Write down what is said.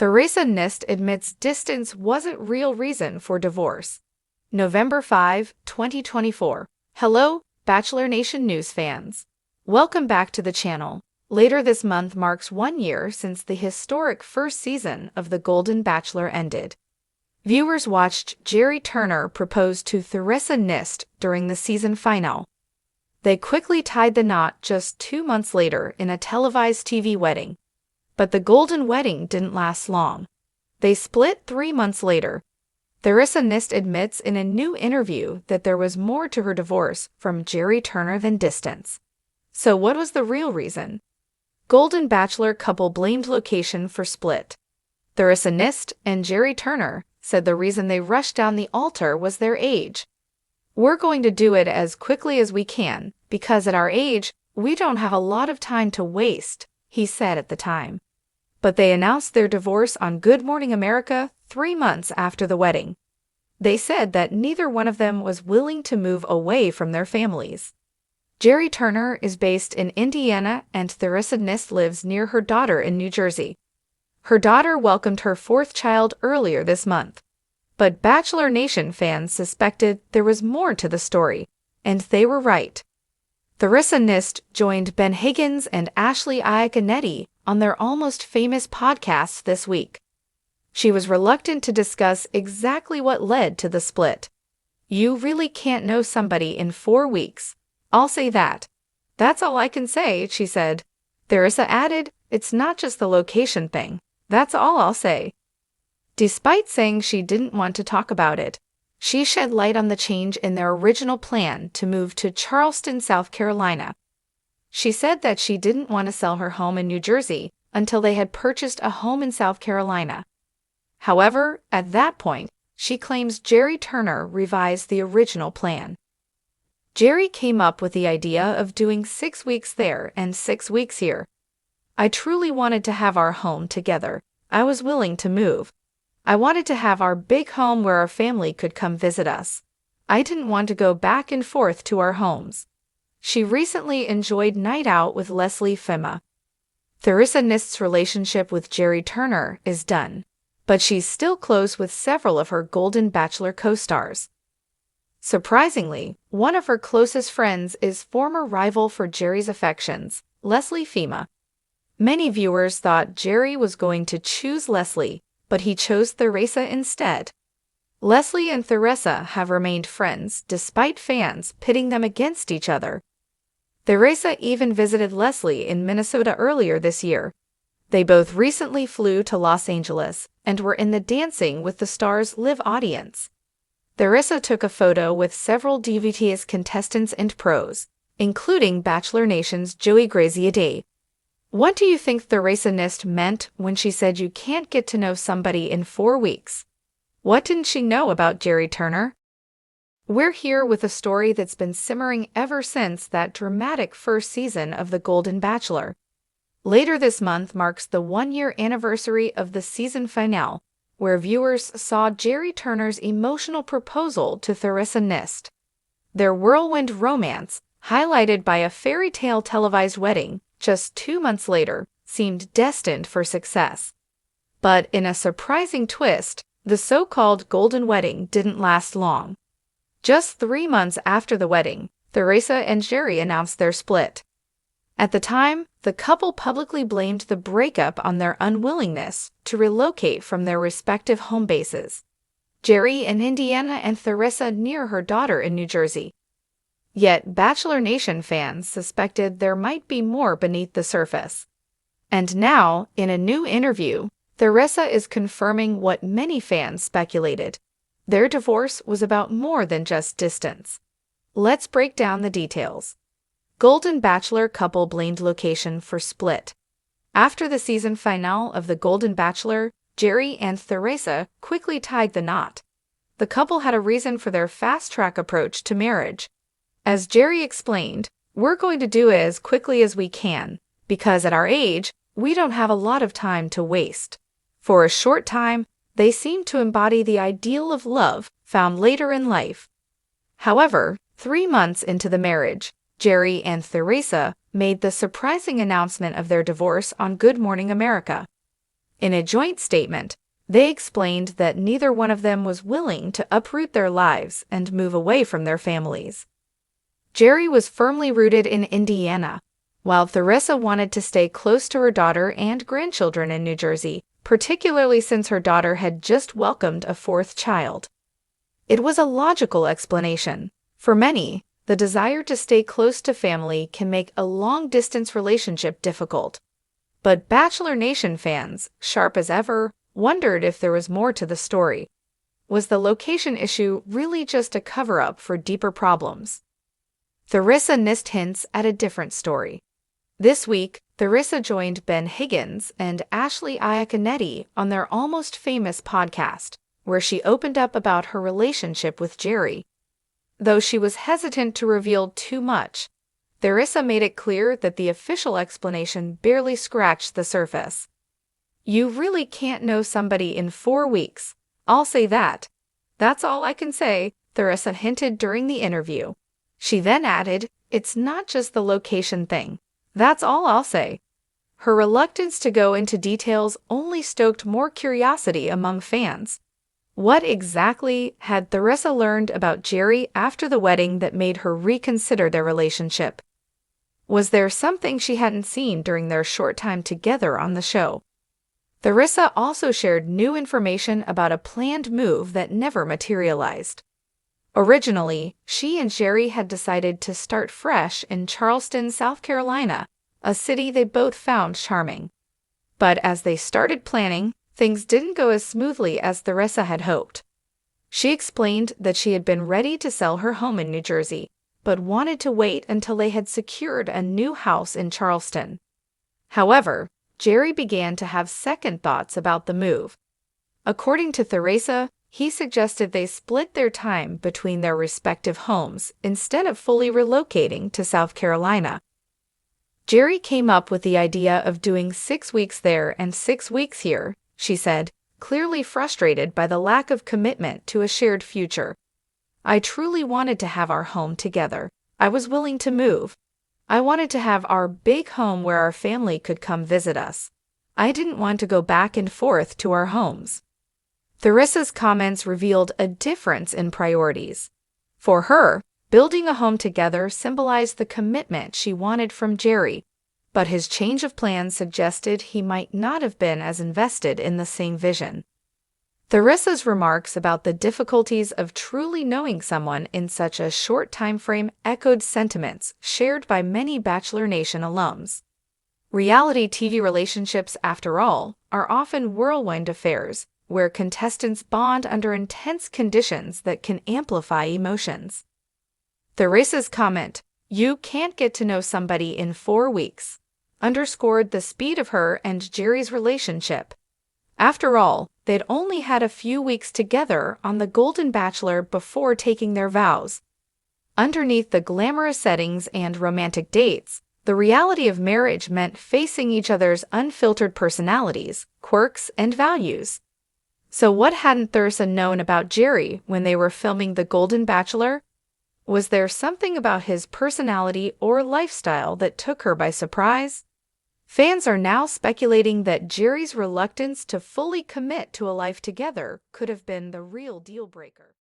Theresa Nist admits distance wasn't real reason for divorce. November 5, 2024. Hello, Bachelor Nation news fans. Welcome back to the channel. Later this month marks 1 year since the historic first season of The Golden Bachelor ended. Viewers watched Jerry Turner propose to Theresa Nist during the season finale. They quickly tied the knot just 2 months later in a televised TV wedding. But the golden wedding didn't last long. They split 3 months later. Theresa Nist admits in a new interview that there was more to her divorce from Jerry Turner than distance. So what was the real reason? Golden Bachelor couple blamed location for split. Theresa Nist and Jerry Turner said the reason they rushed down the altar was their age. "We're going to do it as quickly as we can, because at our age, we don't have a lot of time to waste," he said at the time. But they announced their divorce on Good Morning America 3 months after the wedding. They said that neither one of them was willing to move away from their families. Jerry Turner is based in Indiana and Theresa Nist lives near her daughter in New Jersey. Her daughter welcomed her 4th child earlier this month. But Bachelor Nation fans suspected there was more to the story, and they were right. Theresa Nist joined Ben Higgins and Ashley Iaconetti on their Almost Famous podcast this week. She was reluctant to discuss exactly what led to the split. "You really can't know somebody in 4 weeks. I'll say that. That's all I can say," she said. Theresa added, "It's not just the location thing. That's all I'll say." Despite saying she didn't want to talk about it, she shed light on the change in their original plan to move to Charleston, South Carolina. She said that she didn't want to sell her home in New Jersey until they had purchased a home in South Carolina. However, at that point, she claims Jerry Turner revised the original plan. Jerry came up with the idea of doing 6 weeks there and 6 weeks here. "I truly wanted to have our home together. I was willing to move. I wanted to have our big home where our family could come visit us. I didn't want to go back and forth to our homes." She recently enjoyed night out with Leslie Fema. Theresa Nist's relationship with Jerry Turner is done, but she's still close with several of her Golden Bachelor co-stars. Surprisingly, one of her closest friends is former rival for Jerry's affections, Leslie Fema. Many viewers thought Jerry was going to choose Leslie, but he chose Theresa instead. Leslie and Theresa have remained friends despite fans pitting them against each other. Theresa even visited Leslie in Minnesota earlier this year. They both recently flew to Los Angeles and were in the Dancing with the Stars live audience. Theresa took a photo with several DVT's contestants and pros, including Bachelor Nation's Joey Graziadei. What do you think Theresa Nist meant when she said you can't get to know somebody in 4 weeks? What didn't she know about Jerry Turner? We're here with a story that's been simmering ever since that dramatic first season of The Golden Bachelor. Later this month marks the 1-year anniversary of the season finale, where viewers saw Jerry Turner's emotional proposal to Theresa Nist. Their whirlwind romance, highlighted by a fairy tale televised wedding just 2 months later, seemed destined for success. But in a surprising twist, the so-called golden wedding didn't last long. Just 3 months after the wedding, Theresa and Jerry announced their split. At the time, the couple publicly blamed the breakup on their unwillingness to relocate from their respective home bases. Jerry in Indiana and Theresa near her daughter in New Jersey. Yet Bachelor Nation fans suspected there might be more beneath the surface. And now, in a new interview, Theresa is confirming what many fans speculated. Their divorce was about more than just distance. Let's break down the details. Golden Bachelor couple blamed location for split. After the season finale of The Golden Bachelor, Jerry and Theresa quickly tied the knot. The couple had a reason for their fast-track approach to marriage. As Jerry explained, "We're going to do it as quickly as we can, because at our age, we don't have a lot of time to waste." For a short time, they seemed to embody the ideal of love found later in life. However, 3 months into the marriage, Jerry and Theresa made the surprising announcement of their divorce on Good Morning America. In a joint statement, they explained that neither one of them was willing to uproot their lives and move away from their families. Jerry was firmly rooted in Indiana, while Theresa wanted to stay close to her daughter and grandchildren in New Jersey, particularly since her daughter had just welcomed a fourth child. It was a logical explanation. For many, the desire to stay close to family can make a long-distance relationship difficult. But Bachelor Nation fans, sharp as ever, wondered if there was more to the story. Was the location issue really just a cover-up for deeper problems? Theresa Nist hints at a different story. This week, Theresa joined Ben Higgins and Ashley Iaconetti on their Almost Famous podcast, where she opened up about her relationship with Jerry. Though she was hesitant to reveal too much, Theresa made it clear that the official explanation barely scratched the surface. "You really can't know somebody in 4 weeks. I'll say that. That's all I can say," Theresa hinted during the interview. She then added, "It's not just the location thing. That's all I'll say." Her reluctance to go into details only stoked more curiosity among fans. What exactly had Theresa learned about Jerry after the wedding that made her reconsider their relationship? Was there something she hadn't seen during their short time together on the show? Theresa also shared new information about a planned move that never materialized. Originally, she and Jerry had decided to start fresh in Charleston, South Carolina, a city they both found charming. But as they started planning, things didn't go as smoothly as Theresa had hoped. She explained that she had been ready to sell her home in New Jersey, but wanted to wait until they had secured a new house in Charleston. However, Jerry began to have second thoughts about the move. According to Theresa, he suggested they split their time between their respective homes instead of fully relocating to South Carolina. Jerry came up with the idea of doing 6 weeks there and 6 weeks here, she said, clearly frustrated by the lack of commitment to a shared future. "I truly wanted to have our home together. I was willing to move. I wanted to have our big home where our family could come visit us. I didn't want to go back and forth to our homes." Theresa's comments revealed a difference in priorities. For her, building a home together symbolized the commitment she wanted from Jerry, but his change of plans suggested he might not have been as invested in the same vision. Theresa's remarks about the difficulties of truly knowing someone in such a short time frame echoed sentiments shared by many Bachelor Nation alums. Reality TV relationships, after all, are often whirlwind affairs, where contestants bond under intense conditions that can amplify emotions. Theresa's comment, "You can't get to know somebody in 4 weeks," underscored the speed of her and Jerry's relationship. After all, they'd only had a few weeks together on the Golden Bachelor before taking their vows. Underneath the glamorous settings and romantic dates, the reality of marriage meant facing each other's unfiltered personalities, quirks, and values. So what hadn't Theresa known about Jerry when they were filming The Golden Bachelor? Was there something about his personality or lifestyle that took her by surprise? Fans are now speculating that Jerry's reluctance to fully commit to a life together could have been the real deal breaker.